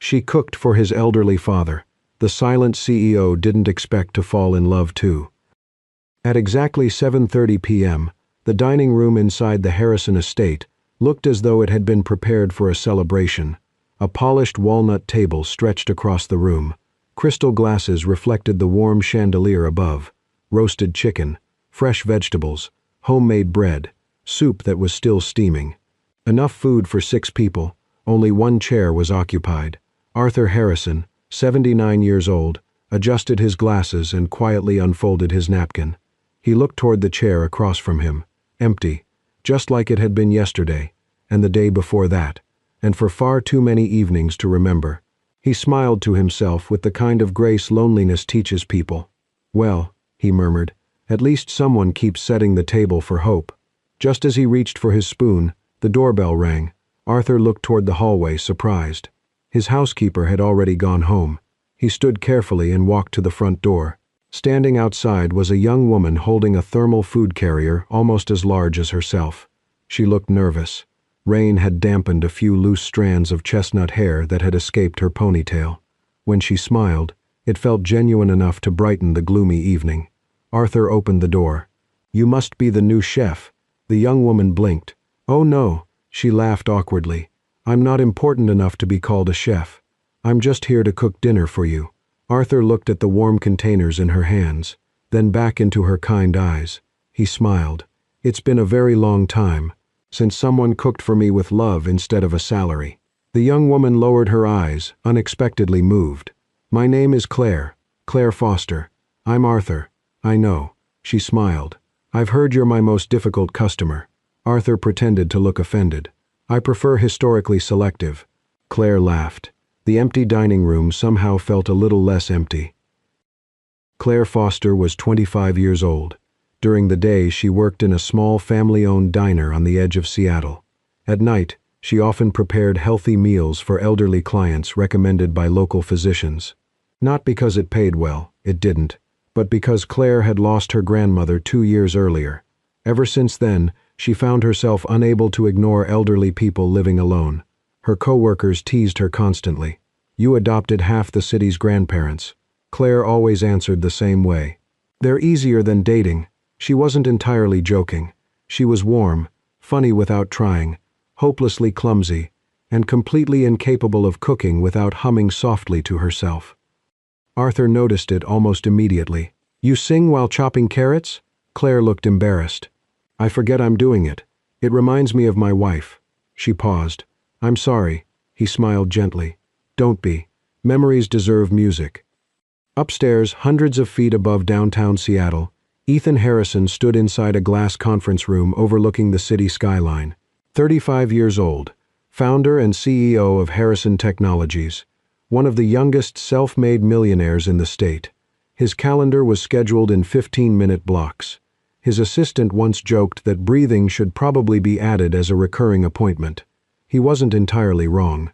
She cooked for his elderly father. The silent CEO didn't expect to fall in love too. At exactly 7:30 p.m., the dining room inside the Harrison estate looked as though it had been prepared for a celebration. A polished walnut table stretched across the room. Crystal glasses reflected the warm chandelier above. Roasted chicken, fresh vegetables, homemade bread, soup that was still steaming. Enough food for 6 people. Only one chair was occupied. Arthur Harrison, 79 years old, adjusted his glasses and quietly unfolded his napkin. He looked toward the chair across from him, empty, just like it had been yesterday, and the day before that, and for far too many evenings to remember. He smiled to himself with the kind of grace loneliness teaches people. "Well," he murmured, "at least someone keeps setting the table for hope." Just as he reached for his spoon, the doorbell rang. Arthur looked toward the hallway, surprised. His housekeeper had already gone home. He stood carefully and walked to the front door. Standing outside was a young woman holding a thermal food carrier almost as large as herself. She looked nervous. Rain had dampened a few loose strands of chestnut hair that had escaped her ponytail. When she smiled, it felt genuine enough to brighten the gloomy evening. Arthur opened the door. "You must be the new chef." The young woman blinked. "Oh no," she laughed awkwardly. "I'm not important enough to be called a chef. I'm just here to cook dinner for you." Arthur looked at the warm containers in her hands, then back into her kind eyes. He smiled. "It's been a very long time since someone cooked for me with love instead of a salary." The young woman lowered her eyes, unexpectedly moved. "My name is Claire Foster. I'm Arthur." "I know." She smiled. "I've heard you're my most difficult customer." Arthur pretended to look offended. "I prefer historically selective." Claire laughed. The empty dining room somehow felt a little less empty. Claire Foster was 25 years old. During the day, she worked in a small family-owned diner on the edge of Seattle. At night, she often prepared healthy meals for elderly clients recommended by local physicians. Not because it paid well, it didn't, but because Claire had lost her grandmother 2 years earlier. Ever since then, she found herself unable to ignore elderly people living alone. Her co-workers teased her constantly. "You adopted half the city's grandparents." Claire always answered the same way. "They're easier than dating." She wasn't entirely joking. She was warm, funny without trying, hopelessly clumsy, and completely incapable of cooking without humming softly to herself. Arthur noticed it almost immediately. "You sing while chopping carrots?" Claire looked embarrassed. "I forget I'm doing it. It reminds me of my wife." She paused. "I'm sorry." He smiled gently. "Don't be. Memories deserve music." Upstairs, hundreds of feet above downtown Seattle, Ethan Harrison stood inside a glass conference room overlooking the city skyline. 35 years old, founder and CEO of Harrison Technologies, one of the youngest self-made millionaires in the state. His calendar was scheduled in 15-minute blocks. His assistant once joked that breathing should probably be added as a recurring appointment. He wasn't entirely wrong.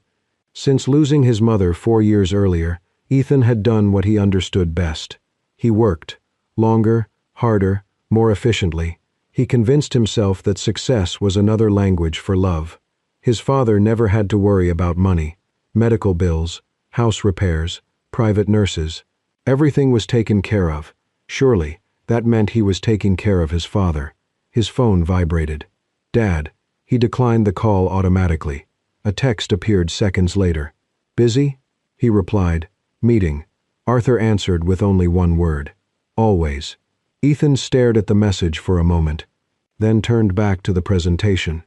Since losing his mother 4 years earlier, Ethan had done what he understood best. He worked, longer, harder, more efficiently. He convinced himself that success was another language for love. His father never had to worry about money, medical bills, house repairs, private nurses. Everything was taken care of. Surely, that meant he was taking care of his father. His phone vibrated. "Dad." He declined the call automatically. A text appeared seconds later. "Busy?" He replied. "Meeting." Arthur answered with only one word. "Always." Ethan stared at the message for a moment, then turned back to the presentation.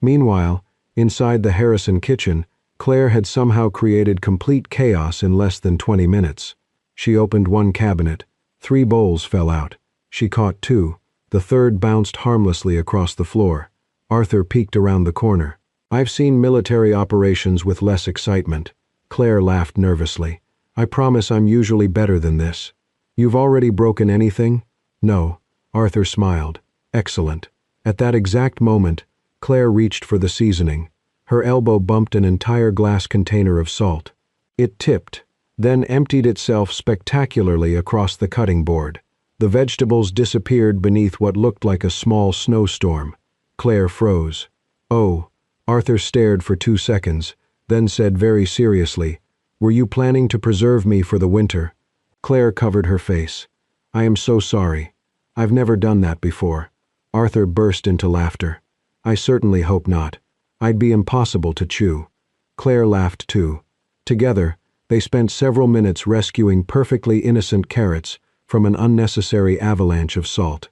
Meanwhile, inside the Harrison kitchen, Claire had somehow created complete chaos in less than 20 minutes. She opened one cabinet. 3 bowls fell out. She caught 2. The third bounced harmlessly across the floor. Arthur peeked around the corner. "I've seen military operations with less excitement." Claire laughed nervously. "I promise I'm usually better than this." "You've already broken anything?" "No." Arthur smiled. "Excellent." At that exact moment, Claire reached for the seasoning. Her elbow bumped an entire glass container of salt. It tipped, then emptied itself spectacularly across the cutting board. The vegetables disappeared beneath what looked like a small snowstorm. Claire froze. "Oh." Arthur stared for 2 seconds, then said very seriously, Were you planning to preserve me for the winter? Claire covered her face. I am so sorry. I've never done that before. Arthur burst into laughter. I certainly hope not. I'd be impossible to chew. Claire laughed too. Together, they spent several minutes rescuing perfectly innocent carrots from an unnecessary avalanche of salt.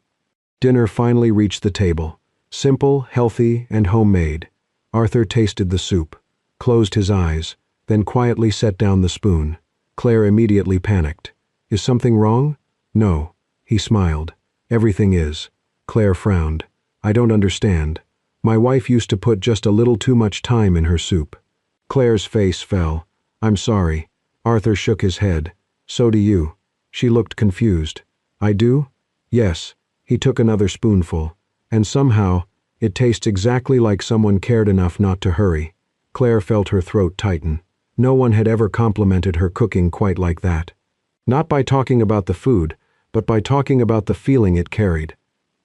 Dinner finally reached the table. Simple, healthy, and homemade. Arthur tasted the soup, closed his eyes, then quietly set down the spoon. Claire immediately panicked. Is something wrong? No. He smiled. Everything is. Claire frowned. I don't understand. My wife used to put just a little too much thyme in her soup. Claire's face fell. I'm sorry. Arthur shook his head. So do you. She looked confused. I do? Yes. He took another spoonful. And somehow, it tastes exactly like someone cared enough not to hurry. Claire felt her throat tighten. No one had ever complimented her cooking quite like that. Not by talking about the food, but by talking about the feeling it carried.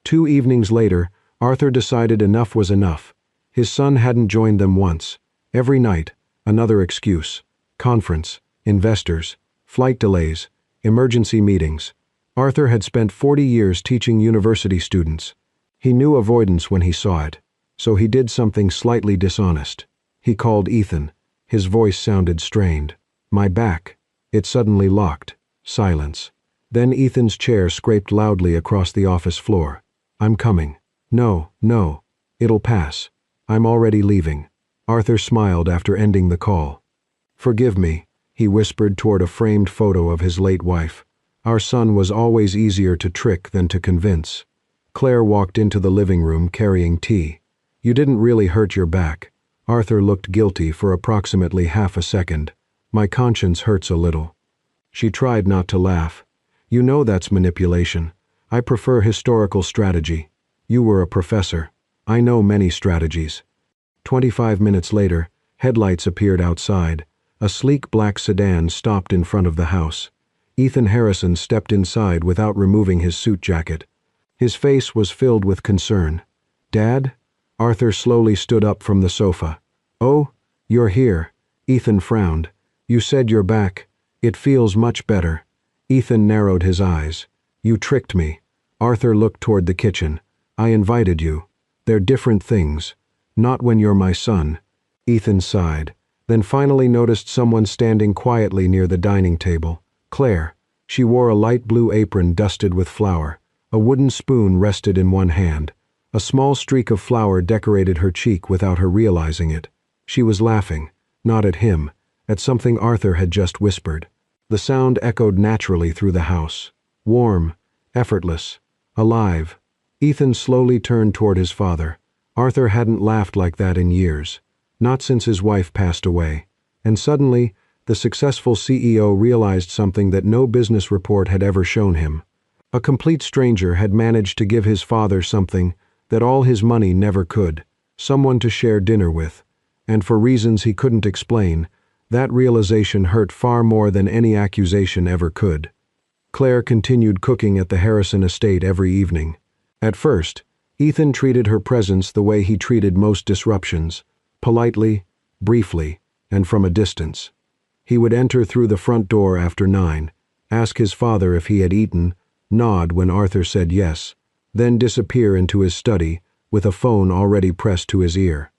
2 evenings later, Arthur decided enough was enough. His son hadn't joined them once. Every night, another excuse. Conference, investors, flight delays, emergency meetings. Arthur had spent 40 years teaching university students. He knew avoidance when he saw it, so he did something slightly dishonest. He called Ethan. His voice sounded strained. My back. It suddenly locked. Silence. Then Ethan's chair scraped loudly across the office floor. I'm coming. No, no. It'll pass. I'm already leaving. Arthur smiled after ending the call. Forgive me, he whispered toward a framed photo of his late wife. Our son was always easier to trick than to convince. Claire walked into the living room carrying tea. You didn't really hurt your back. Arthur looked guilty for approximately half a second. My conscience hurts a little. She tried not to laugh. You know that's manipulation. I prefer historical strategy. You were a professor. I know many strategies. 25 minutes later, headlights appeared outside. A sleek black sedan stopped in front of the house. Ethan Harrison stepped inside without removing his suit jacket. His face was filled with concern. Dad? Arthur slowly stood up from the sofa. Oh, you're here. Ethan frowned. You said you're back. It feels much better. Ethan narrowed his eyes. You tricked me. Arthur looked toward the kitchen. I invited you. They're different things. Not when you're my son. Ethan sighed, then finally noticed someone standing quietly near the dining table. Claire. She wore a light blue apron dusted with flour. A wooden spoon rested in one hand. A small streak of flour decorated her cheek without her realizing it. She was laughing, not at him, at something Arthur had just whispered. The sound echoed naturally through the house. Warm, effortless, alive. Ethan slowly turned toward his father. Arthur hadn't laughed like that in years, not since his wife passed away. And suddenly, the successful CEO realized something that no business report had ever shown him. A complete stranger had managed to give his father something that all his money never could, someone to share dinner with. And for reasons he couldn't explain, that realization hurt far more than any accusation ever could. Claire continued cooking at the Harrison estate every evening. At first, Ethan treated her presence the way he treated most disruptions, politely, briefly, and from a distance. He would enter through the front door after 9, ask his father if he had eaten, nod when Arthur said yes, then disappear into his study with a phone already pressed to his ear.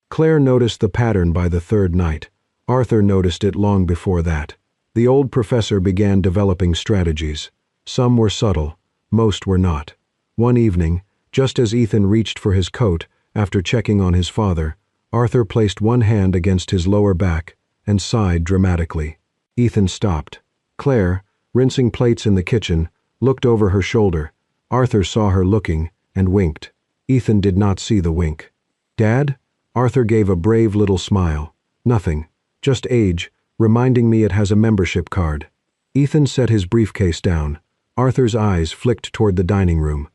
Claire noticed the pattern by the 3rd night. Arthur noticed it long before that. The old professor began developing strategies. Some were subtle, most were not. One evening, just as Ethan reached for his coat after checking on his father, Arthur placed one hand against his lower back and sighed dramatically. Ethan stopped. Claire, rinsing plates in the kitchen, looked over her shoulder. Arthur saw her looking and winked. Ethan did not see the wink. Dad? Arthur gave a brave little smile. Nothing. Just age, reminding me it has a membership card. Ethan set his briefcase down. Arthur's eyes flicked toward the dining room.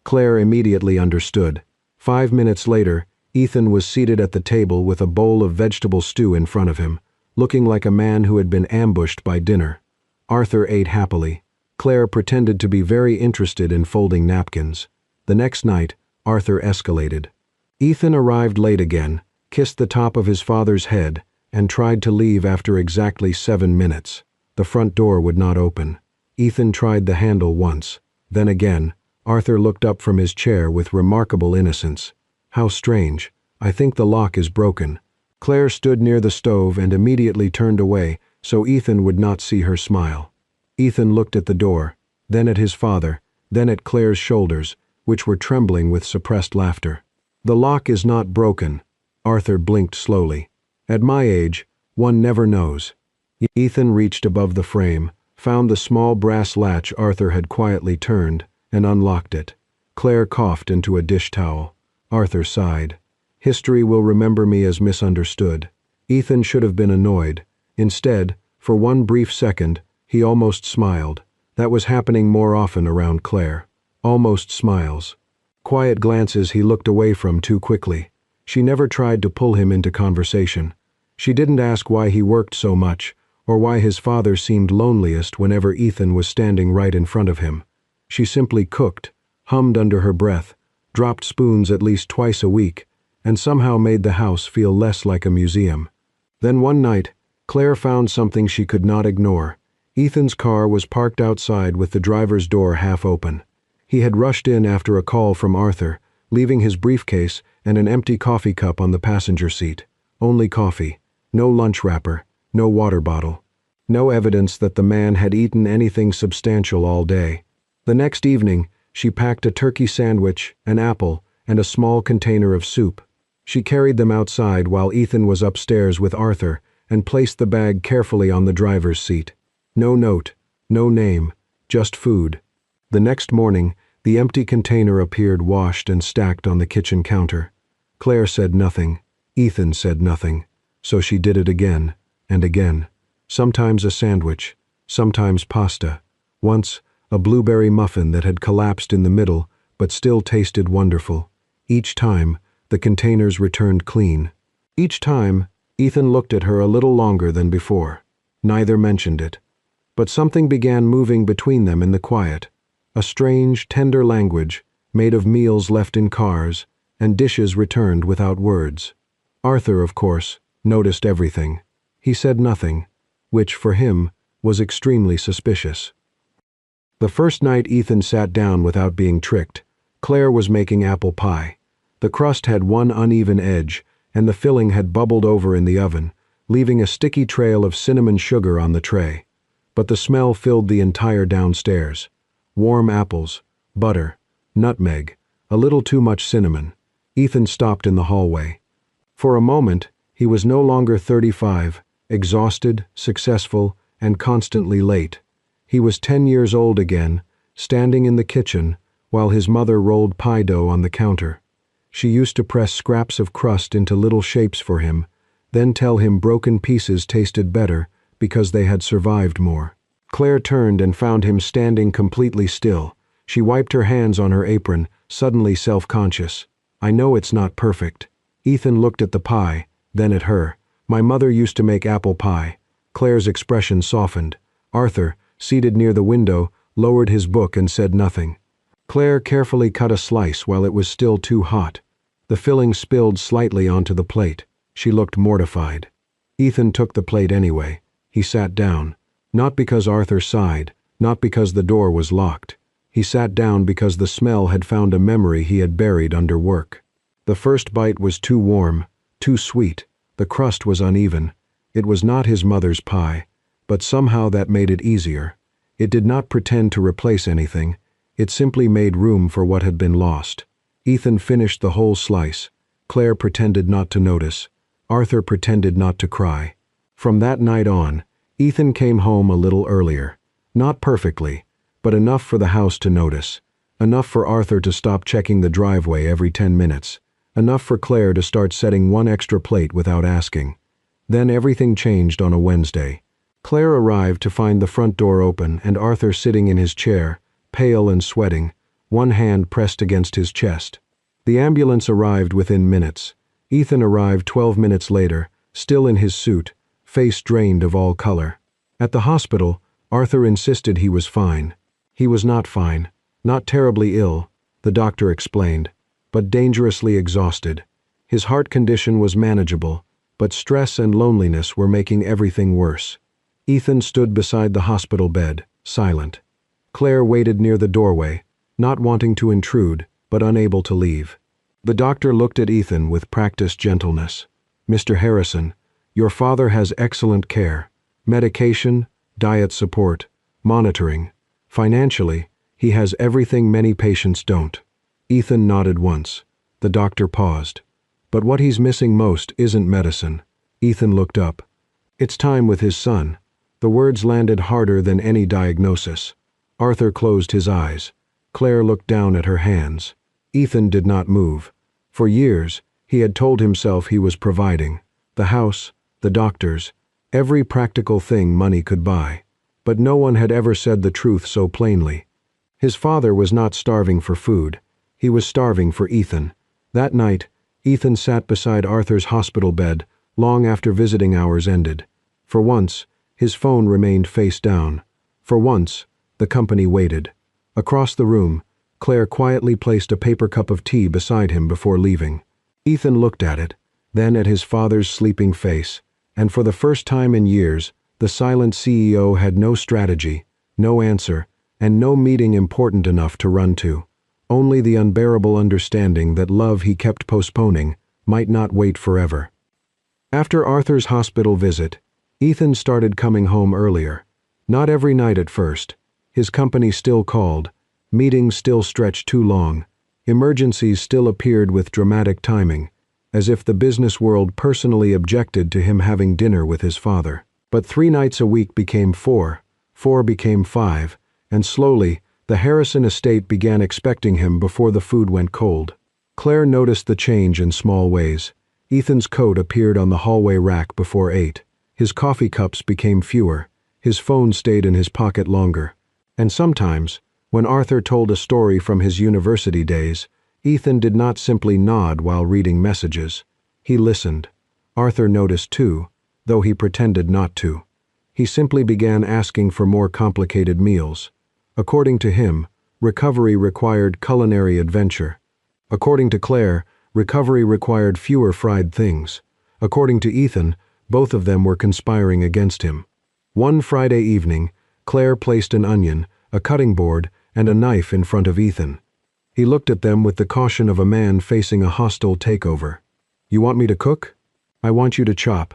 Claire immediately understood. 5 minutes later, Ethan was seated at the table with a bowl of vegetable stew in front of him, looking like a man who had been ambushed by dinner. Arthur ate happily. Claire pretended to be very interested in folding napkins. The next night, Arthur escalated. Ethan arrived late again, kissed the top of his father's head, and tried to leave after exactly 7 minutes. The front door would not open. Ethan tried the handle once. Then again, Arthur looked up from his chair with remarkable innocence. "How strange. I think the lock is broken." Claire stood near the stove and immediately turned away so Ethan would not see her smile. Ethan looked at the door, then at his father, then at Claire's shoulders, which were trembling with suppressed laughter. "The lock is not broken." Arthur blinked slowly. "At my age, one never knows." Ethan reached above the frame, found the small brass latch Arthur had quietly turned, and unlocked it. Claire coughed into a dish towel. Arthur sighed. "History will remember me as misunderstood." Ethan should have been annoyed. Instead, for one brief second, he almost smiled. That was happening more often around Claire. Almost smiles. Quiet glances he looked away from too quickly. She never tried to pull him into conversation. She didn't ask why he worked so much, or why his father seemed loneliest whenever Ethan was standing right in front of him. She simply cooked, hummed under her breath, dropped spoons at least twice a week, and somehow made the house feel less like a museum. Then one night, Claire found something she could not ignore. Ethan's car was parked outside with the driver's door half open. He had rushed in after a call from Arthur, leaving his briefcase and an empty coffee cup on the passenger seat. Only coffee. No lunch wrapper. No water bottle. No evidence that the man had eaten anything substantial all day. The next evening, she packed a turkey sandwich, an apple, and a small container of soup. She carried them outside while Ethan was upstairs with Arthur and placed the bag carefully on the driver's seat. No note, no name, just food. The next morning, the empty container appeared washed and stacked on the kitchen counter. Claire said nothing. Ethan said nothing. So she did it again and again. Sometimes a sandwich, sometimes pasta. Once, a blueberry muffin that had collapsed in the middle but still tasted wonderful. Each time, the containers returned clean. Each time, Ethan looked at her a little longer than before. Neither mentioned it. But something began moving between them in the quiet. A strange, tender language, made of meals left in cars, and dishes returned without words. Arthur, of course, noticed everything. He said nothing, which, for him, was extremely suspicious. The first night Ethan sat down without being tricked, Claire was making apple pie. The crust had one uneven edge, and the filling had bubbled over in the oven, leaving a sticky trail of cinnamon sugar on the tray. But the smell filled the entire downstairs. Warm apples, butter, nutmeg, a little too much cinnamon. Ethan stopped in the hallway. For a moment, he was no longer 35, exhausted, successful, and constantly late. He was 10 years old again, standing in the kitchen, while his mother rolled pie dough on the counter. She used to press scraps of crust into little shapes for him, then tell him broken pieces tasted better because they had survived more. Claire turned and found him standing completely still. She wiped her hands on her apron, suddenly self-conscious. "I know it's not perfect." Ethan looked at the pie, then at her. "My mother used to make apple pie." Claire's expression softened. Arthur, seated near the window, lowered his book and said nothing. Claire carefully cut a slice while it was still too hot. The filling spilled slightly onto the plate. She looked mortified. Ethan took the plate anyway. He sat down. Not because Arthur sighed, not because the door was locked. He sat down because the smell had found a memory he had buried under work. The first bite was too warm, too sweet. The crust was uneven. It was not his mother's pie, but somehow that made it easier. It did not pretend to replace anything. It simply made room for what had been lost. Ethan finished the whole slice. Claire pretended not to notice. Arthur pretended not to cry. From that night on, Ethan came home a little earlier. Not perfectly, but enough for the house to notice. Enough for Arthur to stop checking the driveway every 10 minutes. Enough for Claire to start setting one extra plate without asking. Then everything changed on a Wednesday. Claire arrived to find the front door open and Arthur sitting in his chair, pale and sweating, one hand pressed against his chest. The ambulance arrived within minutes. Ethan arrived 12 minutes later, still in his suit, face drained of all color. At the hospital, Arthur insisted he was fine. He was not fine, not terribly ill, the doctor explained, but dangerously exhausted. His heart condition was manageable, but stress and loneliness were making everything worse. Ethan stood beside the hospital bed, silent. Claire waited near the doorway, not wanting to intrude, but unable to leave. The doctor looked at Ethan with practiced gentleness. "Mr. Harrison, your father has excellent care. Medication, diet support, monitoring. Financially, he has everything many patients don't." Ethan nodded once. The doctor paused. "But what he's missing most isn't medicine." Ethan looked up. "It's time with his son." The words landed harder than any diagnosis. Arthur closed his eyes. Claire looked down at her hands. Ethan did not move. For years, he had told himself he was providing. The house, the doctors, every practical thing money could buy. But no one had ever said the truth so plainly. His father was not starving for food. He was starving for Ethan. That night, Ethan sat beside Arthur's hospital bed long after visiting hours ended. For once, his phone remained face down. For once, the company waited. Across the room, Claire quietly placed a paper cup of tea beside him before leaving. Ethan looked at it, then at his father's sleeping face, and for the first time in years, the silent CEO had no strategy, no answer, and no meeting important enough to run to. Only the unbearable understanding that love he kept postponing might not wait forever. After Arthur's hospital visit, Ethan started coming home earlier. Not every night at first. His company still called. Meetings still stretched too long. Emergencies still appeared with dramatic timing, as if the business world personally objected to him having dinner with his father. But 3 nights a week became 4, 4 became 5, and slowly, the Harrison estate began expecting him before the food went cold. Claire noticed the change in small ways. Ethan's coat appeared on the hallway rack before 8. His coffee cups became fewer. His phone stayed in his pocket longer. And sometimes, when Arthur told a story from his university days, Ethan did not simply nod while reading messages. He listened. Arthur noticed too, though he pretended not to. He simply began asking for more complicated meals. According to him, recovery required culinary adventure. According to Claire, recovery required fewer fried things. According to Ethan, both of them were conspiring against him. One Friday evening, Claire placed an onion, a cutting board, and a knife in front of Ethan. He looked at them with the caution of a man facing a hostile takeover. "You want me to cook? I want you to chop.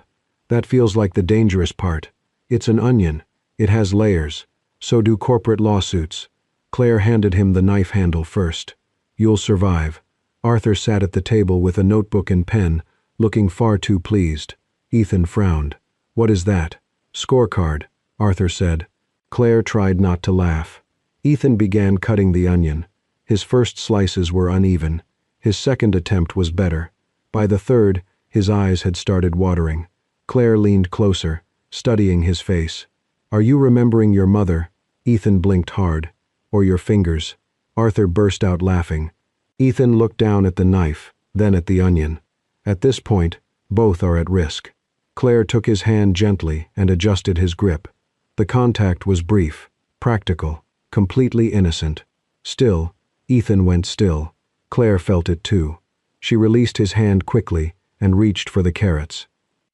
That feels like the dangerous part. It's an onion. It has layers. So do corporate lawsuits." Claire handed him the knife handle first. "You'll survive." Arthur sat at the table with a notebook and pen, looking far too pleased. Ethan frowned. "What is that?" "Scorecard," Arthur said. Claire tried not to laugh. Ethan began cutting the onion. His first slices were uneven. His second attempt was better. By the third, his eyes had started watering. Claire leaned closer, studying his face. "Are you remembering your mother?" Ethan blinked hard. "Or your fingers?" Arthur burst out laughing. Ethan looked down at the knife, then at the onion. At this point, both are at risk. Claire took his hand gently and adjusted his grip. The contact was brief, practical, completely innocent. Still, Ethan went still. Claire felt it too. She released his hand quickly and reached for the carrots.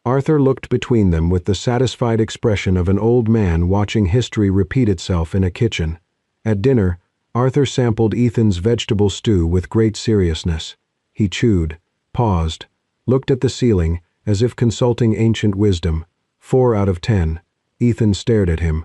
Arthur looked between them with the satisfied expression of an old man watching history repeat itself in a kitchen. At dinner, Arthur sampled Ethan's vegetable stew with great seriousness. He chewed, paused, looked at the ceiling as if consulting ancient wisdom. 4 out of 10. Ethan stared at him.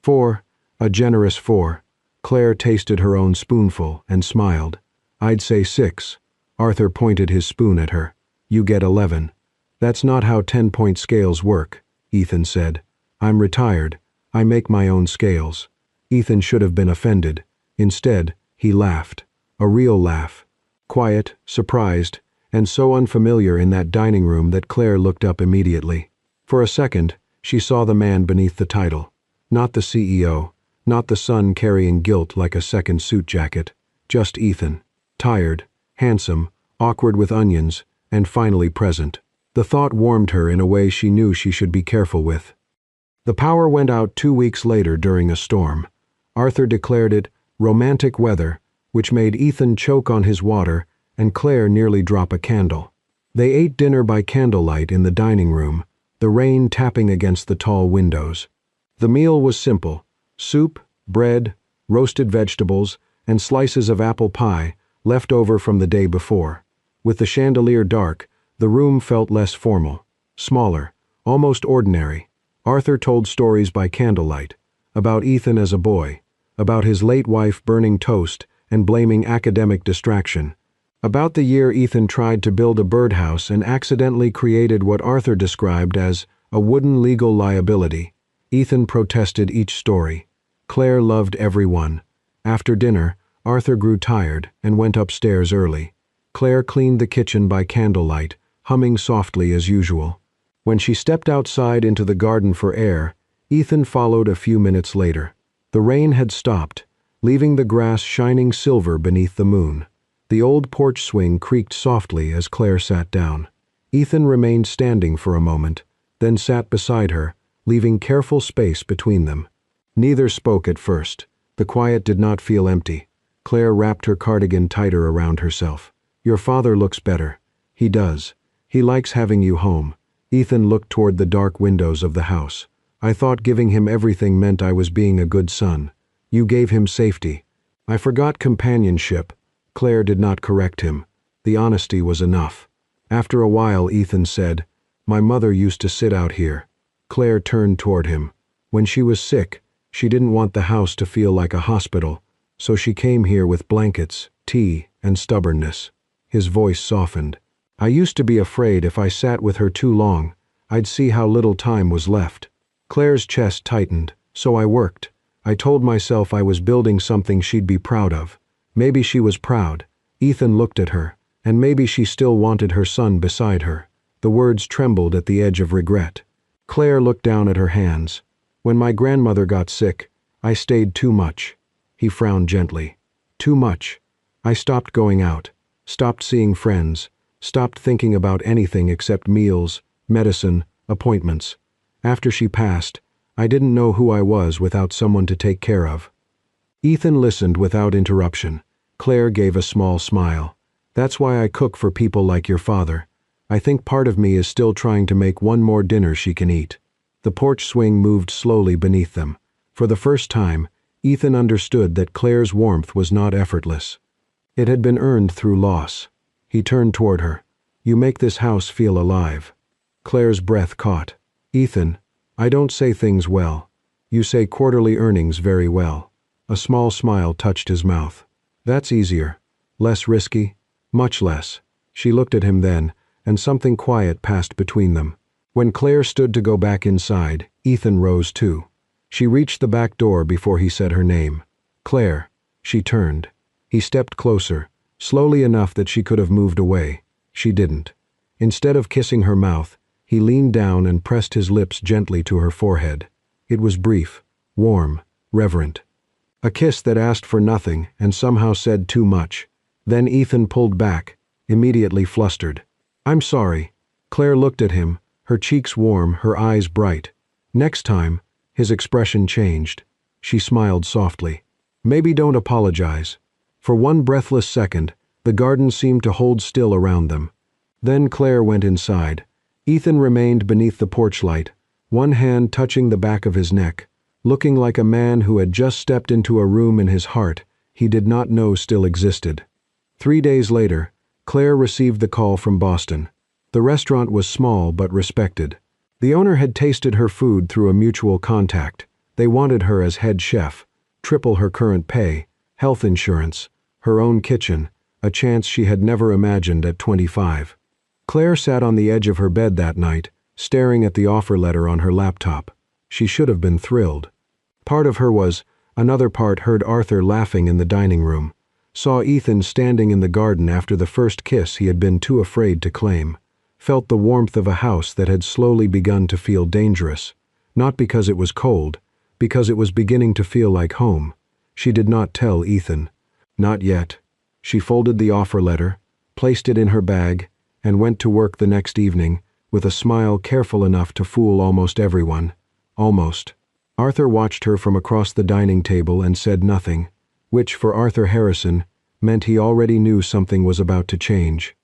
4, a generous 4. Claire tasted her own spoonful and smiled. "I'd say 6. Arthur pointed his spoon at her. "You get 11. "That's not how 10-point scales work," Ethan said. "I'm retired. I make my own scales." Ethan should have been offended. Instead, he laughed. A real laugh. Quiet, surprised, and so unfamiliar in that dining room that Claire looked up immediately. For a second, she saw the man beneath the title. Not the CEO, not the son carrying guilt like a second suit jacket, just Ethan. Tired, handsome, awkward with onions, and finally present. The thought warmed her in a way she knew she should be careful with. The power went out 2 weeks later during a storm. Arthur declared it romantic weather, which made Ethan choke on his water and Claire nearly drop a candle. They ate dinner by candlelight in the dining room, the rain tapping against the tall windows. The meal was simple: soup, bread, roasted vegetables, and slices of apple pie left over from the day before. With the chandelier dark, the room felt less formal, smaller, almost ordinary. Arthur told stories by candlelight, about Ethan as a boy, about his late wife burning toast and blaming academic distraction, about the year Ethan tried to build a birdhouse and accidentally created what Arthur described as a wooden legal liability. Ethan protested each story. Claire loved every one. After dinner, Arthur grew tired and went upstairs early. Claire cleaned the kitchen by candlelight, humming softly as usual. When she stepped outside into the garden for air, Ethan followed a few minutes later. The rain had stopped, leaving the grass shining silver beneath the moon. The old porch swing creaked softly as Claire sat down. Ethan remained standing for a moment, then sat beside her, leaving careful space between them. Neither spoke at first. The quiet did not feel empty. Claire wrapped her cardigan tighter around herself. "Your father looks better." "He does. He likes having you home." Ethan looked toward the dark windows of the house. "I thought giving him everything meant I was being a good son. You gave him safety." "I forgot companionship." Claire did not correct him. The honesty was enough. After a while, Ethan said, "My mother used to sit out here." Claire turned toward him. "When she was sick, she didn't want the house to feel like a hospital, so she came here with blankets, tea, and stubbornness." His voice softened. "I used to be afraid if I sat with her too long, I'd see how little time was left." Claire's chest tightened, "So I worked. I told myself I was building something she'd be proud of." Maybe she was proud. Ethan looked at her, and maybe she still wanted her son beside her. The words trembled at the edge of regret. Claire looked down at her hands. "When my grandmother got sick, I stayed too much." He frowned gently. "Too much. I stopped going out, stopped seeing friends, stopped thinking about anything except meals, medicine, appointments. After she passed, I didn't know who I was without someone to take care of." Ethan listened without interruption. Claire gave a small smile. "That's why I cook for people like your father. I think part of me is still trying to make one more dinner she can eat." The porch swing moved slowly beneath them. For the first time, Ethan understood that Claire's warmth was not effortless. It had been earned through loss. He turned toward her. "You make this house feel alive." Claire's breath caught. "Ethan, I don't say things well. You say quarterly earnings very well." A small smile touched his mouth. "That's easier. Less risky. Much less." She looked at him then, and something quiet passed between them. When Claire stood to go back inside, Ethan rose too. She reached the back door before he said her name. "Claire." She turned. He stepped closer, slowly enough that she could have moved away. She didn't. Instead of kissing her mouth, he leaned down and pressed his lips gently to her forehead. It was brief, warm, reverent. A kiss that asked for nothing and somehow said too much. Then Ethan pulled back, immediately flustered. "I'm sorry." Claire looked at him, her cheeks warm, her eyes bright. Next time, his expression changed. She smiled softly. "Maybe don't apologize." For one breathless second, the garden seemed to hold still around them. Then Claire went inside. Ethan remained beneath the porch light, one hand touching the back of his neck, looking like a man who had just stepped into a room in his heart he did not know still existed. 3 days later, Claire received the call from Boston. The restaurant was small but respected. The owner had tasted her food through a mutual contact. They wanted her as head chef, triple her current pay, health insurance, her own kitchen, a chance she had never imagined at 25. Claire sat on the edge of her bed that night, staring at the offer letter on her laptop. She should have been thrilled. Part of her was, another part heard Arthur laughing in the dining room, saw Ethan standing in the garden after the first kiss he had been too afraid to claim, felt the warmth of a house that had slowly begun to feel dangerous, not because it was cold, because it was beginning to feel like home. She did not tell Ethan. Not yet. She folded the offer letter, placed it in her bag, and went to work the next evening, with a smile careful enough to fool almost everyone. Almost. Arthur watched her from across the dining table and said nothing, which for Arthur Harrison meant he already knew something was about to change.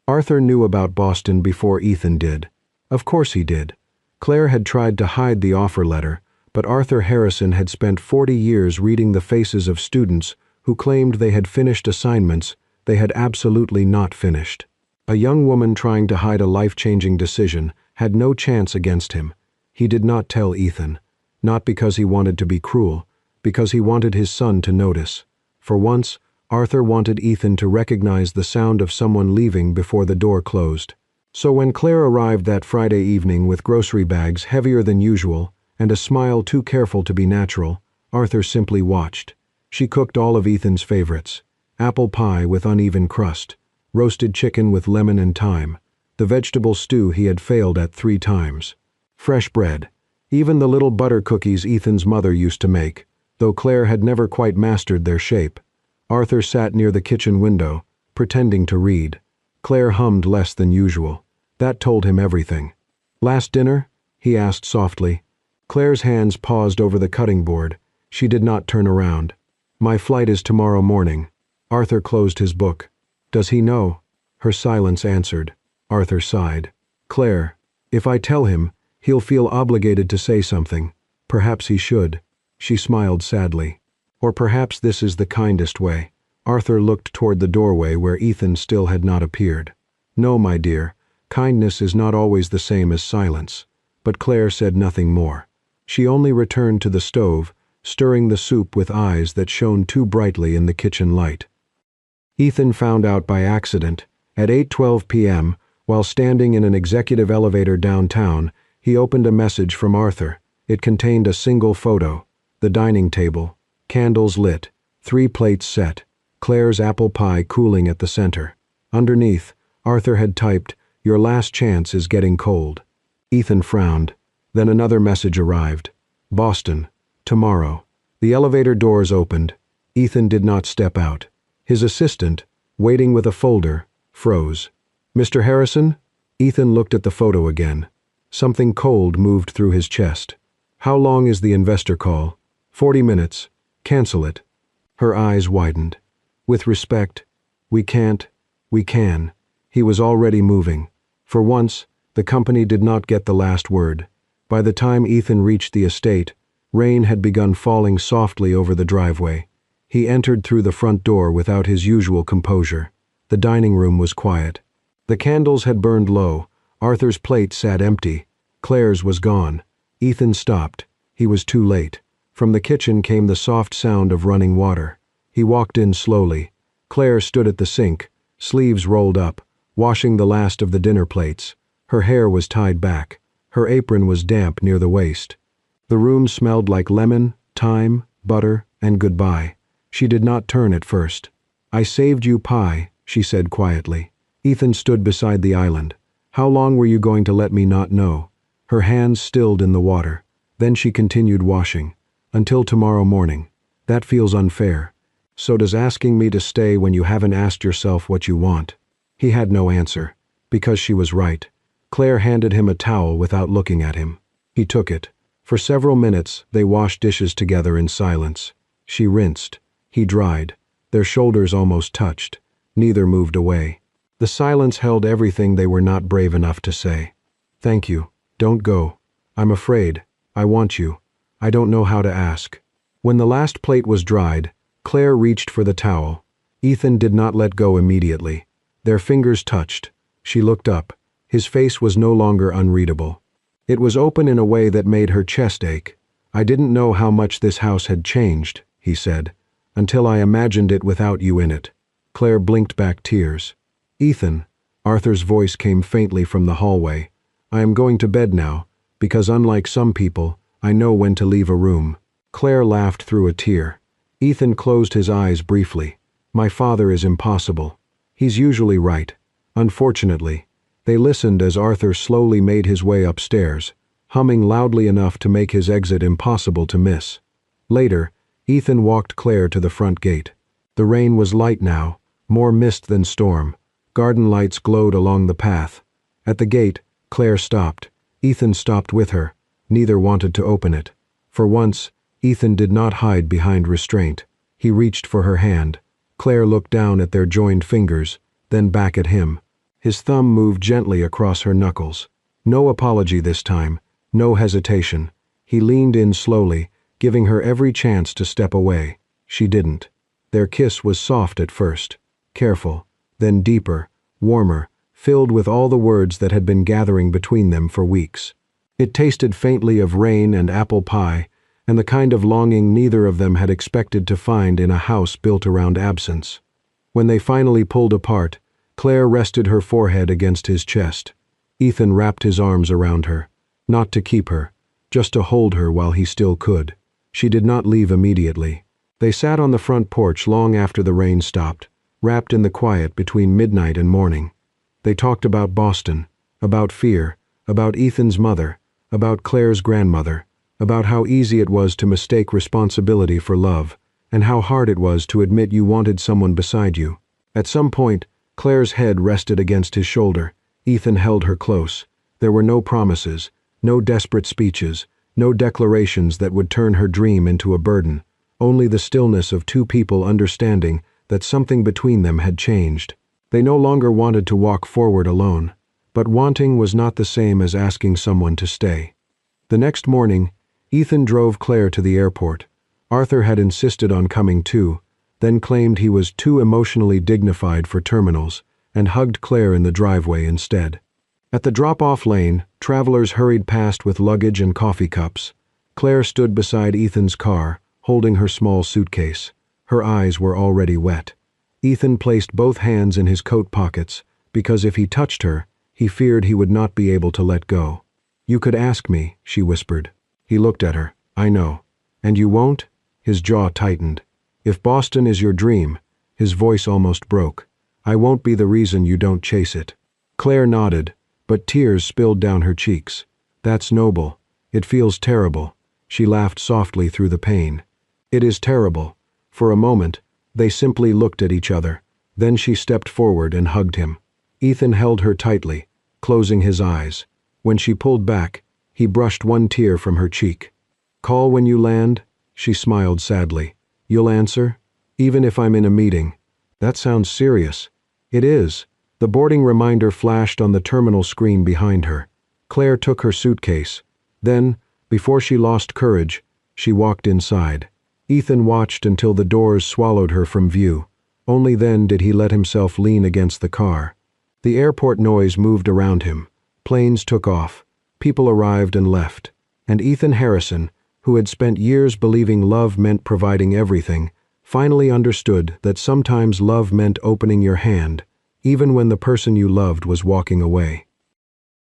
Arthur knew about Boston before Ethan did. Of course he did. Claire had tried to hide the offer letter, but Arthur Harrison had spent 40 years reading the faces of students who claimed they had finished assignments they had absolutely not finished. A young woman trying to hide a life-changing decision had no chance against him. He did not tell Ethan, not because he wanted to be cruel, because he wanted his son to notice. For once, Arthur wanted Ethan to recognize the sound of someone leaving before the door closed. So when Claire arrived that Friday evening with grocery bags heavier than usual and a smile too careful to be natural, Arthur simply watched. She cooked all of Ethan's favorites: apple pie with uneven crust, roasted chicken with lemon and thyme, the vegetable stew he had failed at 3 times, fresh bread, even the little butter cookies Ethan's mother used to make, though Claire had never quite mastered their shape. Arthur sat near the kitchen window, pretending to read. Claire hummed less than usual. That told him everything. "Last dinner?" he asked softly. Claire's hands paused over the cutting board. She did not turn around. "My flight is tomorrow morning." Arthur closed his book. "Does he know?" Her silence answered. Arthur sighed. "Claire, if I tell him, he'll feel obligated to say something. Perhaps he should." She smiled sadly. "Or perhaps this is the kindest way." Arthur looked toward the doorway where Ethan still had not appeared. "No, my dear, kindness is not always the same as silence." But Claire said nothing more. She only returned to the stove, stirring the soup with eyes that shone too brightly in the kitchen light. Ethan found out by accident. At 8:12 p.m., while standing in an executive elevator downtown, he opened a message from Arthur. It contained a single photo: the dining table, candles lit, 3 plates set, Claire's apple pie cooling at the center. Underneath, Arthur had typed, "Your last chance is getting cold." Ethan frowned. Then another message arrived. "Boston, tomorrow." The elevator doors opened. Ethan did not step out. His assistant, waiting with a folder, froze. "Mr. Harrison?" Ethan looked at the photo again. Something cold moved through his chest. "How long is the investor call?" 40 minutes. Cancel it." Her eyes widened. "With respect, we can't." "We can." He was already moving. For once, the company did not get the last word. By the time Ethan reached the estate, rain had begun falling softly over the driveway. He entered through the front door without his usual composure. The dining room was quiet. The candles had burned low. Arthur's plate sat empty. Claire's was gone. Ethan stopped. He was too late. From the kitchen came the soft sound of running water. He walked in slowly. Claire stood at the sink, sleeves rolled up, washing the last of the dinner plates. Her hair was tied back. Her apron was damp near the waist. The room smelled like lemon, thyme, butter, and goodbye. She did not turn at first. "I saved you pie," she said quietly. Ethan stood beside the island. "How long were you going to let me not know?" Her hands stilled in the water. Then she continued washing. "Until tomorrow morning. That feels unfair. So does asking me to stay when you haven't asked yourself what you want." He had no answer, because she was right. Claire handed him a towel without looking at him. He took it. For several minutes, they washed dishes together in silence. She rinsed. He dried. Their shoulders almost touched. Neither moved away. The silence held everything they were not brave enough to say. "Thank you. Don't go. I'm afraid. I want you. I don't know how to ask." When the last plate was dried, Claire reached for the towel. Ethan did not let go immediately. Their fingers touched. She looked up. His face was no longer unreadable. It was open in a way that made her chest ache. "I didn't know how much this house had changed," he said, "until I imagined it without you in it." Claire blinked back tears. "Ethan," Arthur's voice came faintly from the hallway, "I am going to bed now, because unlike some people, I know when to leave a room." Claire laughed through a tear. Ethan closed his eyes briefly. "My father is impossible. He's usually right. Unfortunately." They listened as Arthur slowly made his way upstairs, humming loudly enough to make his exit impossible to miss. Later, Ethan walked Claire to the front gate. The rain was light now, more mist than storm. Garden lights glowed along the path. At the gate, Claire stopped. Ethan stopped with her. Neither wanted to open it. For once, Ethan did not hide behind restraint. He reached for her hand. Claire looked down at their joined fingers, then back at him. His thumb moved gently across her knuckles. No apology this time, no hesitation. He leaned in slowly, giving her every chance to step away. She didn't. Their kiss was soft at first, careful, then deeper, warmer, filled with all the words that had been gathering between them for weeks. It tasted faintly of rain and apple pie, and the kind of longing neither of them had expected to find in a house built around absence. When they finally pulled apart, Claire rested her forehead against his chest. Ethan wrapped his arms around her, not to keep her, just to hold her while he still could. She did not leave immediately. They sat on the front porch long after the rain stopped, wrapped in the quiet between midnight and morning. They talked about Boston, about fear, about Ethan's mother, about Claire's grandmother, about how easy it was to mistake responsibility for love, and how hard it was to admit you wanted someone beside you. At some point, Claire's head rested against his shoulder. Ethan held her close. There were no promises, no desperate speeches, no declarations that would turn her dream into a burden, only the stillness of two people understanding that something between them had changed. They no longer wanted to walk forward alone, but wanting was not the same as asking someone to stay. The next morning, Ethan drove Claire to the airport. Arthur had insisted on coming too, then claimed he was too emotionally dignified for terminals, and hugged Claire in the driveway instead. At the drop-off lane, travelers hurried past with luggage and coffee cups. Claire stood beside Ethan's car, holding her small suitcase. Her eyes were already wet. Ethan placed both hands in his coat pockets, because if he touched her, he feared he would not be able to let go. "You could ask me," she whispered. He looked at her. "I know. And you won't?" His jaw tightened. "If Boston is your dream," his voice almost broke, "I won't be the reason you don't chase it." Claire nodded, but tears spilled down her cheeks. "That's noble. It feels terrible." She laughed softly through the pain. "It is terrible." For a moment, they simply looked at each other. Then she stepped forward and hugged him. Ethan held her tightly, closing his eyes. When she pulled back, he brushed one tear from her cheek. "Call when you land?" She smiled sadly. "You'll answer? Even if I'm in a meeting." "That sounds serious." "It is." The boarding reminder flashed on the terminal screen behind her. Claire took her suitcase. Then, before she lost courage, she walked inside. Ethan watched until the doors swallowed her from view. Only then did he let himself lean against the car. The airport noise moved around him. Planes took off. People arrived and left. And Ethan Harrison, who had spent years believing love meant providing everything, finally understood that sometimes love meant opening your hand, even when the person you loved was walking away.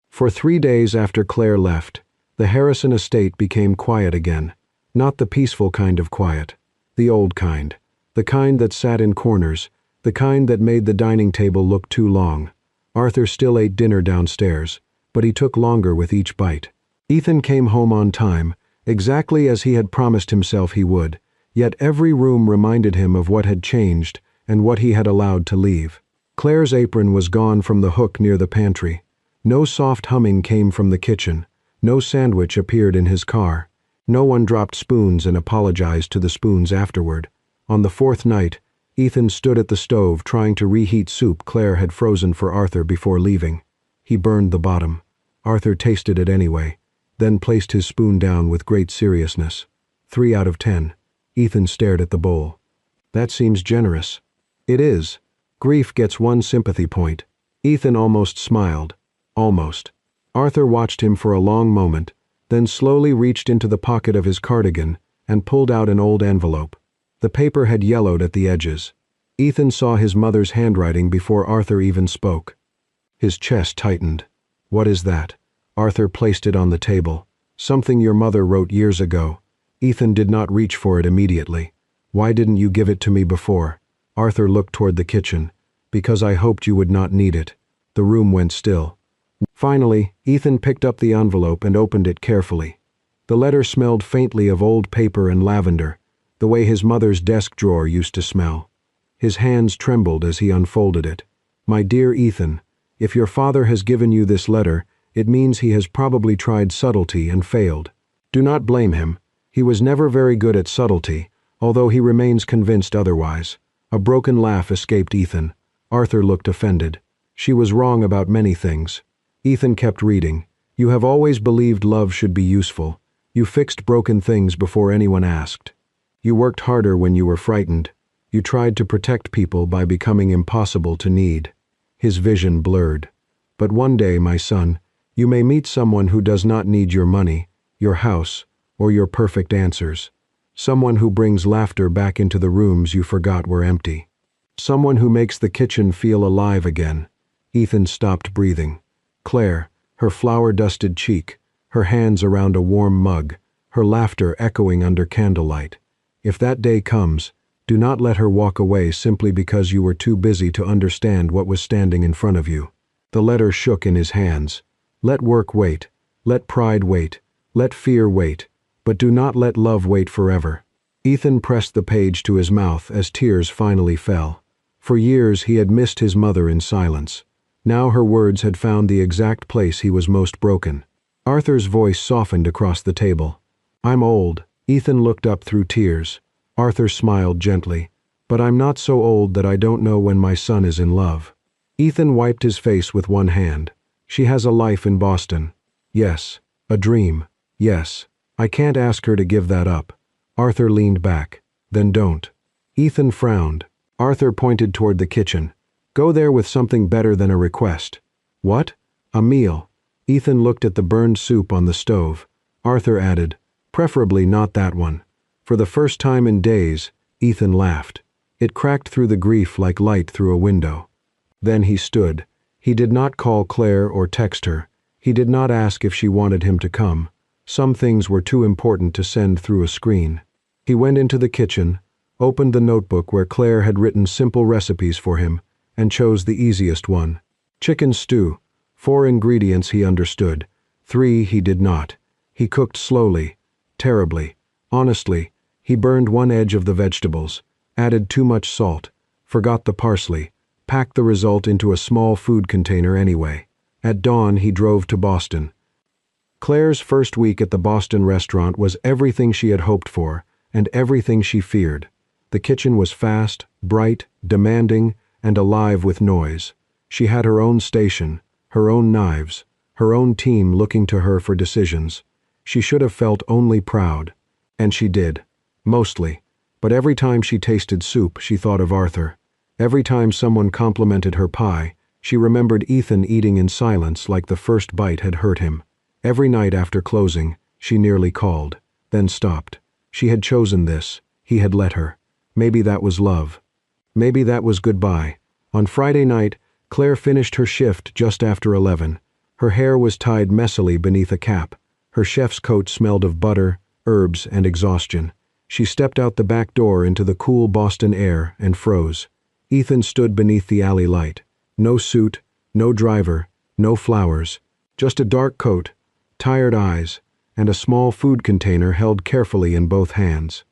For 3 days after Claire left, the Harrison estate became quiet again. Not the peaceful kind of quiet. The old kind. The kind that sat in corners. The kind that made the dining table look too long. Arthur still ate dinner downstairs, but he took longer with each bite. Ethan came home on time, exactly as he had promised himself he would, yet every room reminded him of what had changed and what he had allowed to leave. Claire's apron was gone from the hook near the pantry. No soft humming came from the kitchen. No sandwich appeared in his car. No one dropped spoons and apologized to the spoons afterward. On the 4th night, Ethan stood at the stove trying to reheat soup Claire had frozen for Arthur before leaving. He burned the bottom. Arthur tasted it anyway, then placed his spoon down with great seriousness. 3 out of 10. Ethan stared at the bowl. "That seems generous." "It is. Grief gets 1 sympathy point." Ethan almost smiled. Almost. Arthur watched him for a long moment, then slowly reached into the pocket of his cardigan and pulled out an old envelope. The paper had yellowed at the edges. Ethan saw his mother's handwriting before Arthur even spoke. His chest tightened. "What is that?" Arthur placed it on the table. "Something your mother wrote years ago." Ethan did not reach for it immediately. "Why didn't you give it to me before?" Arthur looked toward the kitchen. "Because I hoped you would not need it." The room went still. Finally, Ethan picked up the envelope and opened it carefully. The letter smelled faintly of old paper and lavender, the way his mother's desk drawer used to smell. His hands trembled as he unfolded it. "My dear Ethan, if your father has given you this letter, it means he has probably tried subtlety and failed. Do not blame him. He was never very good at subtlety, although he remains convinced otherwise." A broken laugh escaped Ethan. Arthur looked offended. She was wrong about many things. Ethan kept reading. You have always believed love should be useful. You fixed broken things before anyone asked. You worked harder when you were frightened. You tried to protect people by becoming impossible to need. His vision blurred. But one day, my son, you may meet someone who does not need your money, your house, or your perfect answers. Someone who brings laughter back into the rooms you forgot were empty. Someone who makes the kitchen feel alive again. Ethan stopped breathing. Claire, her flour-dusted cheek, her hands around a warm mug, her laughter echoing under candlelight. If that day comes, do not let her walk away simply because you were too busy to understand what was standing in front of you. The letter shook in his hands. Let work wait. Let pride wait. Let fear wait. But do not let love wait forever. Ethan pressed the page to his mouth as tears finally fell. For years he had missed his mother in silence. Now her words had found the exact place he was most broken. Arthur's voice softened across the table. I'm old. Ethan looked up through tears. Arthur smiled gently. But I'm not so old that I don't know when my son is in love. Ethan wiped his face with one hand. She has a life in Boston. Yes. A dream. Yes. I can't ask her to give that up. Arthur leaned back. Then don't. Ethan frowned. Arthur pointed toward the kitchen. Go there with something better than a request. What? A meal. Ethan looked at the burned soup on the stove. Arthur added, preferably not that one. For the first time in days, Ethan laughed. It cracked through the grief like light through a window. Then he stood. He did not call Claire or text her. He did not ask if she wanted him to come. Some things were too important to send through a screen. He went into the kitchen, opened the notebook where Claire had written simple recipes for him, and chose the easiest one. Chicken stew. 4 ingredients he understood. 3 he did not. He cooked slowly, terribly. Honestly, he burned one edge of the vegetables, added too much salt, forgot the parsley, packed the result into a small food container anyway. At dawn he drove to Boston. Claire's first week at the Boston restaurant was everything she had hoped for, and everything she feared. The kitchen was fast, bright, demanding, and alive with noise. She had her own station, her own knives, her own team looking to her for decisions. She should have felt only proud. And she did. Mostly. But every time she tasted soup, she thought of Arthur. Every time someone complimented her pie, she remembered Ethan eating in silence like the first bite had hurt him. Every night after closing, she nearly called, then stopped. She had chosen this. He had let her. Maybe that was love. Maybe that was goodbye. On Friday night, Claire finished her shift just after 11. Her hair was tied messily beneath a cap. Her chef's coat smelled of butter, herbs, and exhaustion. She stepped out the back door into the cool Boston air and froze. Ethan stood beneath the alley light. No suit, no driver, no flowers. Just a dark coat, tired eyes, and a small food container held carefully in both hands.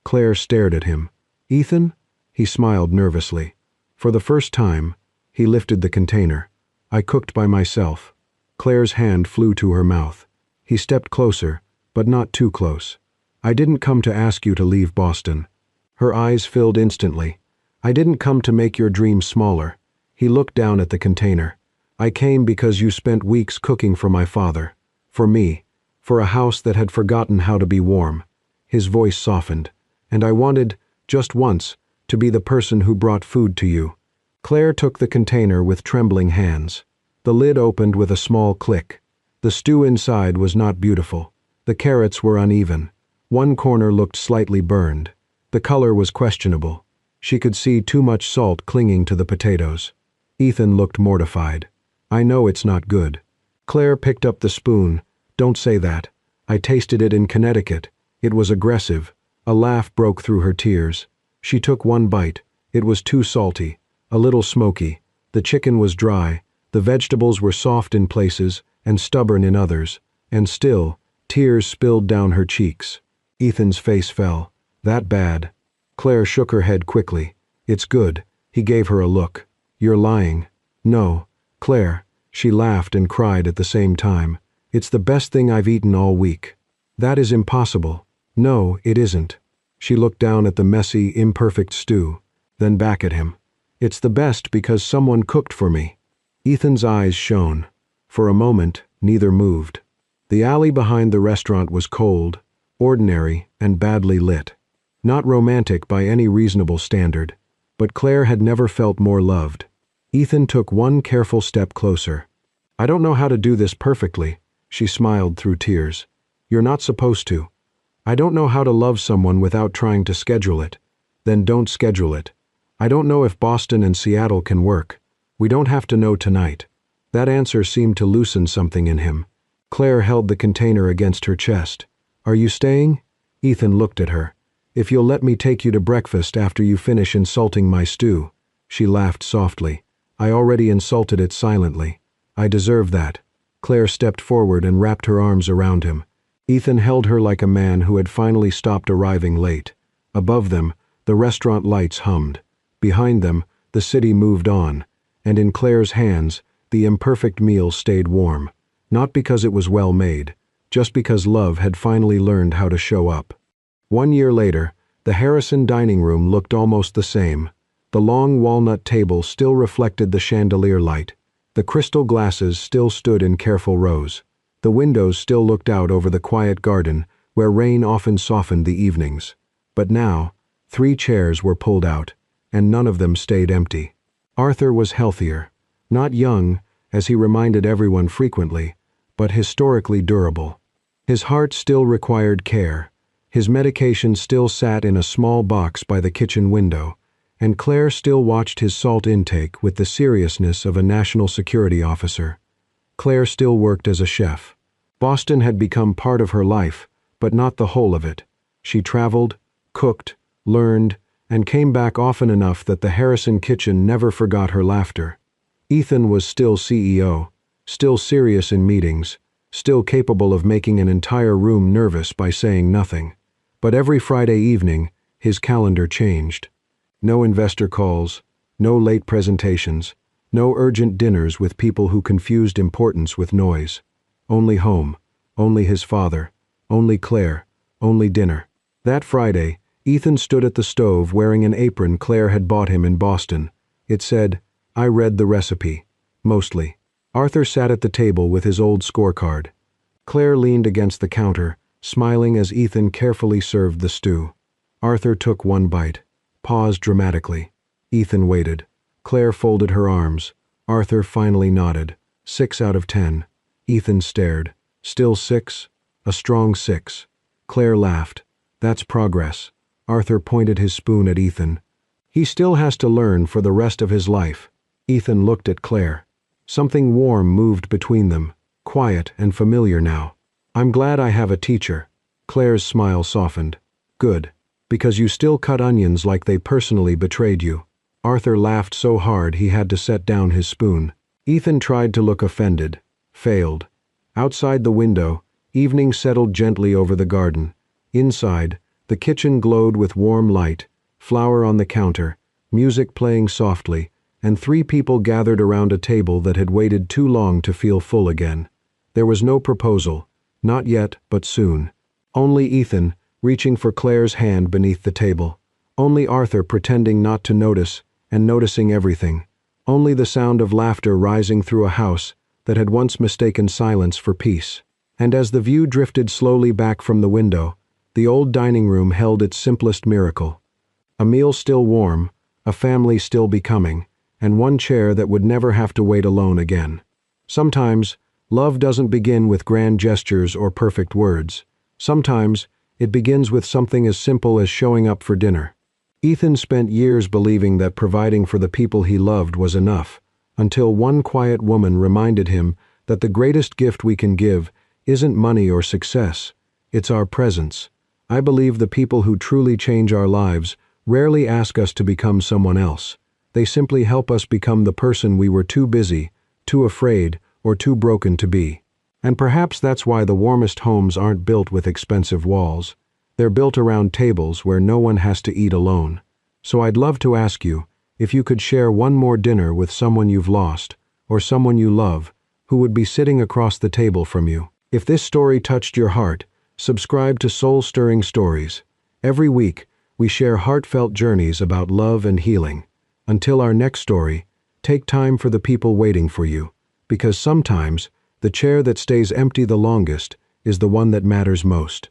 Claire stared at him. Ethan? He smiled nervously. For the first time, he lifted the container. I cooked by myself. Claire's hand flew to her mouth. He stepped closer, but not too close. I didn't come to ask you to leave Boston. Her eyes filled instantly. I didn't come to make your dreams smaller. He looked down at the container. I came because you spent weeks cooking for my father. For me. For a house that had forgotten how to be warm. His voice softened. And I wanted, just once, to be the person who brought food to you. Claire took the container with trembling hands. The lid opened with a small click. The stew inside was not beautiful. The carrots were uneven. One corner looked slightly burned. The color was questionable. She could see too much salt clinging to the potatoes. Ethan looked mortified. I know it's not good. Claire picked up the spoon. Don't say that. I tasted it in Connecticut. It was aggressive. A laugh broke through her tears. She took one bite. It was too salty, a little smoky. The chicken was dry. The vegetables were soft in places and stubborn in others. And still, tears spilled down her cheeks. Ethan's face fell. That bad. Claire shook her head quickly. It's good. He gave her a look. You're lying. No. Claire. She laughed and cried at the same time. It's the best thing I've eaten all week. That is impossible. No, it isn't. She looked down at the messy, imperfect stew, then back at him. It's the best because someone cooked for me. Ethan's eyes shone. For a moment, neither moved. The alley behind the restaurant was cold, ordinary, and badly lit. Not romantic by any reasonable standard, but Claire had never felt more loved. Ethan took one careful step closer. "I don't know how to do this perfectly," she smiled through tears. "You're not supposed to. I don't know how to love someone without trying to schedule it. Then don't schedule it. I don't know if Boston and Seattle can work. We don't have to know tonight." That answer seemed to loosen something in him. Claire held the container against her chest. "Are you staying?" Ethan looked at her. "If you'll let me take you to breakfast after you finish insulting my stew." She laughed softly. "I already insulted it silently. I deserve that." Claire stepped forward and wrapped her arms around him. Ethan held her like a man who had finally stopped arriving late. Above them, the restaurant lights hummed. Behind them, the city moved on. And in Claire's hands, the imperfect meal stayed warm. Not because it was well made, just because love had finally learned how to show up. 1 year later, the Harrison dining room looked almost the same. The long walnut table still reflected the chandelier light. The crystal glasses still stood in careful rows. The windows still looked out over the quiet garden, where rain often softened the evenings. But now, 3 chairs were pulled out, and none of them stayed empty. Arthur was healthier. Not young, as he reminded everyone frequently, but historically durable. His heart still required care. His medication still sat in a small box by the kitchen window, and Claire still watched his salt intake with the seriousness of a national security officer. Claire still worked as a chef. Boston had become part of her life, but not the whole of it. She traveled, cooked, learned, and came back often enough that the Harrison kitchen never forgot her laughter. Ethan was still CEO, still serious in meetings, still capable of making an entire room nervous by saying nothing. But every Friday evening, his calendar changed. No investor calls, no late presentations, no urgent dinners with people who confused importance with noise. Only home, only his father, only Claire, only dinner. That Friday, Ethan stood at the stove wearing an apron Claire had bought him in Boston. It said, "I read the recipe." Mostly. Arthur sat at the table with his old scorecard. Claire leaned against the counter, smiling as Ethan carefully served the stew. Arthur took one bite, paused dramatically. Ethan waited. Claire folded her arms. Arthur finally nodded. 6 out of 10. Ethan stared. Still 6? A strong 6. Claire laughed. "That's progress." Arthur pointed his spoon at Ethan. "He still has to learn for the rest of his life." Ethan looked at Claire. Something warm moved between them, quiet and familiar now. "I'm glad I have a teacher." Claire's smile softened. "Good. Because you still cut onions like they personally betrayed you." Arthur laughed so hard he had to set down his spoon. Ethan tried to look offended. Failed. Outside the window, evening settled gently over the garden. Inside, the kitchen glowed with warm light, flour on the counter, music playing softly, and 3 people gathered around a table that had waited too long to feel full again. There was no proposal, not yet, but soon. Only Ethan, reaching for Claire's hand beneath the table. Only Arthur pretending not to notice, and noticing everything. Only the sound of laughter rising through a house that had once mistaken silence for peace. And as the view drifted slowly back from the window, the old dining room held its simplest miracle. A meal still warm, a family still becoming, and one chair that would never have to wait alone again. Sometimes, love doesn't begin with grand gestures or perfect words. Sometimes, it begins with something as simple as showing up for dinner. Ethan spent years believing that providing for the people he loved was enough, until one quiet woman reminded him that the greatest gift we can give isn't money or success, it's our presence. I believe the people who truly change our lives rarely ask us to become someone else. They simply help us become the person we were too busy, too afraid, or too broken to be. And perhaps that's why the warmest homes aren't built with expensive walls. They're built around tables where no one has to eat alone. So I'd love to ask you if you could share one more dinner with someone you've lost, or someone you love, who would be sitting across the table from you. If this story touched your heart, subscribe to Soul-Stirring Stories. Every week, we share heartfelt journeys about love and healing. Until our next story, Take time for the people waiting for you, because sometimes the chair that stays empty the longest is the one that matters most.